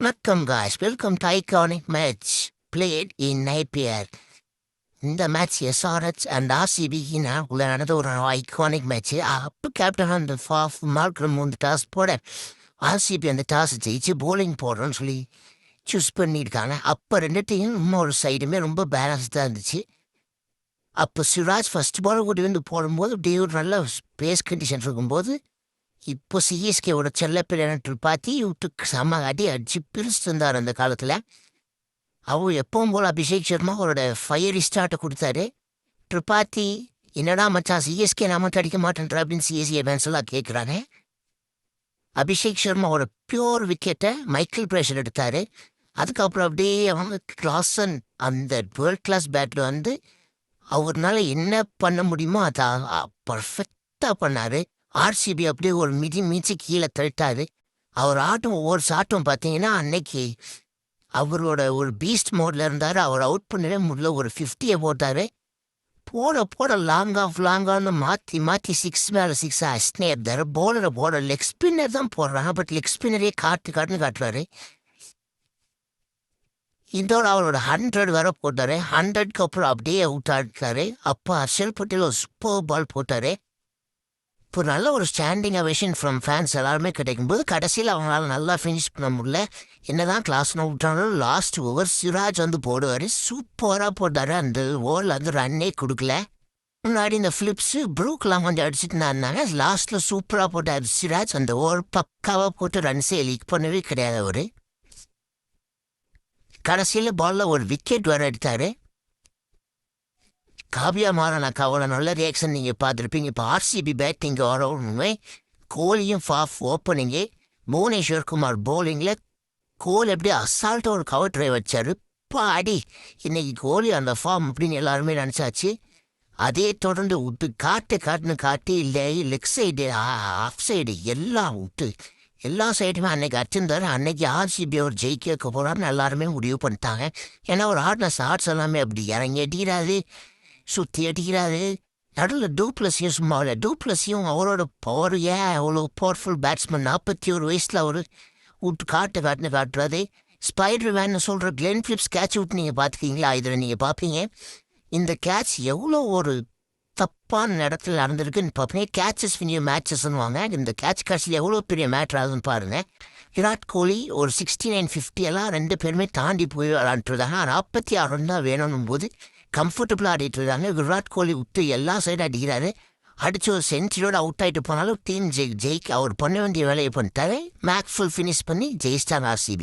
வணக்கம் guys, welcome to iconic match played in Napier. இந்த match SRH and ஆர்சிபிக்கு உள்ள நடந்த ஒரு ஐகானிக் மேட்ச். அப்போ கேப்டன் அந்த மார்க்ரம் வந்து டாஸ் போட ஆர்சிபி அந்த டாஸ் ஜெயிச்சு போலிங் போடுறோன்னு சொல்லி சூஸ் பண்ணியிருக்காங்க. அப்போ ரெண்டு டீம் இன்னொரு சைடுமே ரொம்ப பேலன்ஸ்டாக இருந்துச்சு. அப்போ சிராஜ் ஃபர்ஸ்ட் பால் கூட்டி வந்து போடும்போது அப்படியே ஒரு நல்ல பேஸ் கண்டிஷன் இருக்கும்போது இப்போ சிஎஸ்கேவோட செல்லப்பிள்ளையான ட்ரிபாத்தி விட்டு செம்ம அடிச்சு பிரிச்சுருந்தார் அந்த காலத்தில். அவர் எப்பவும் போல் அபிஷேக் சர்மா அவரோட ஃபயர் ஸ்டார்ட்டை கொடுத்தாரு. ட்ரிபாத்தி என்னடா மச்சான் சிஎஸ்கே நமக்கு அடிக்க மாட்டேன்ற அப்படின்னு சிஎஸ்கே ஃபேன்ஸ் எல்லாம் கேட்குறாங்க. அபிஷேக் சர்மாவோட பியூர் விக்கெட்டை மைக்கேல் பிரேஷர் எடுத்தார். அதுக்கப்புறம் அப்படியே அவங்க கிளாஸன் அந்த வேர்ல்ட் கிளாஸ் பேட்டில் வந்து அவர்னால என்ன பண்ண முடியுமோ அதை பர்ஃபெக்டாக பண்ணார். ஆர்சிபி அப்படியே ஒரு மிதிச்சு கீழே தள்ளிட்டாரு. அவர் ஆட்டம் ஒவ்வொரு ஷாட்டும் பார்த்தீங்கன்னா அன்னைக்கு அவரோட ஒரு பீஸ்ட் மோடில் இருந்தார். அவர் அவுட் பண்ணவே முடியல. ஒரு 50 போட்டார். போட லாங்கான்னு மாற்றி 6 மேலே 6 அஸ்னே இருந்தார். போட லெக் ஸ்பின்னர் தான் போடுறாங்க. பட் லெக் ஸ்பின்னரே காட்டுன்னு காட்டுறாரு. இதோட அவரோட 100 வர போட்டார். 100க்கு அப்புறம் அப்படியே அவுட் ஆடிட்டாரு. அப்போ ஹர்ஷல் பட்டேல் ஒரு சூப்பர் பால் போட்டார். இப்போ நல்ல ஒரு ஸ்டாண்டிங் அவேஷன் ஃப்ரம் ஃபேன்ஸ் எல்லாருமே கிடைக்கும்போது கடைசியில் அவங்களால நல்லா ஃபினிஷ் பண்ண முடியல. என்னதான் கிளாஸ் விட்டாலும் லாஸ்ட் ஓவர் சிராஜ் வந்து போடுவார். சூப்பராக போட்டார். அந்த ஓவரில் வந்து ரன்னே கொடுக்கல. முன்னாடி இந்த ஃபிலிப்ஸு ப்ரூக்கெலாம் கொஞ்சம் அடிச்சுட்டு இருந்தாங்க. லாஸ்ட்டில் சூப்பராக போட்டார் சிராஜ். அந்த ஓவர் பக்காவாக போட்டு ரன்ஸே லீக் பண்ணவே கிடையாது. அவர் கடைசியில் பாலில் ஒரு விக்கெட் வர எடுத்தார். காவியா மாறனாக்கா அவ்வளோ நல்ல ரியாக்ஷன் நீங்கள் பார்த்துருப்பீங்க. இப்போ ஆர்சிபி பேட்டிங் வரவுமே கோலியும் ஃபாஃப் ஓப்பனிங்கு, புவனேஸ்வர் குமார் போலிங்கில் கோலி அப்படியே அசால்ட்டாக ஒரு கவர் ட்ரைவ் வச்சார். பாடி இன்னைக்கு கோலி அந்த ஃபார்ம் அப்படின்னு எல்லாருமே நினச்சாச்சு. அதே தொடர்ந்து விட்டு காட்டி இல்லை லெக் சைடு ஆஃப் சைடு எல்லாம் விட்டு எல்லா சைடுமே அன்னைக்கு அடிச்சிருந்தாரு. அன்னைக்கு ஆர்சிபி அவர் ஜெயிக்க போகிறான்னு எல்லாருமே முடிவு பண்ணிட்டாங்க. ஏன்னா ஒரு ஆடின ஷார்ட்ஸ் எல்லாமே அப்படி இறங்கி அடிக்கிறாரு, சுற்றி அடிக்கிறாரு. நடுவில் டூப்ளஸியும் சும்மா இல்லை. டூப்ளஸியும் அவரோட பவர் அவ்வளோ பவர்ஃபுல் பேட்ஸ்மேன். 41 வயசில் அவர் விட்டு காட்டுறாரு. ஸ்பைடர் வேன்னு சொல்கிற கிளென் ஃபிலிப்ஸ் கேட்ச் விட்டு நீங்கள் பார்த்துக்கிங்களா? இதில் நீங்கள் பார்ப்பீங்க இந்த கேட்ச் எவ்வளோ ஒரு தப்பான இடத்துல நடந்திருக்குன்னு பார்ப்பீங்க. கேட்சஸ் வினியோ மேட்சஸ்ன்னு வாங்க. இந்த கேட்ச் காட்சியில் எவ்வளோ பெரிய மேட்ரு ஆகுதுன்னு பாருங்கள். விராட் கோலி ஒரு 69-50 எல்லாம் ரெண்டு பேருமே தாண்டி போய் விளாண்டுருந்தாங்க. 46 ரன் தான் வேணும்னும் போது கம்ஃபர்டபுளாக ஆடிட்டு இருக்காங்க. விராட் கோலி விட்டு எல்லா சைடும் அடிக்கிறாரு. அடிச்சு ஒரு சென்ச்சுரியோட அவுட் ஆகிட்டு போனாலும் டீம் ஜெயிக்க அவர் பண்ண வேண்டிய வேலையை பண்ணிட்டாரு. மேக்ஃபுல் ஃபினிஷ் பண்ணி ஜெயிச்சிட்டாங்க ஆர்சிபி.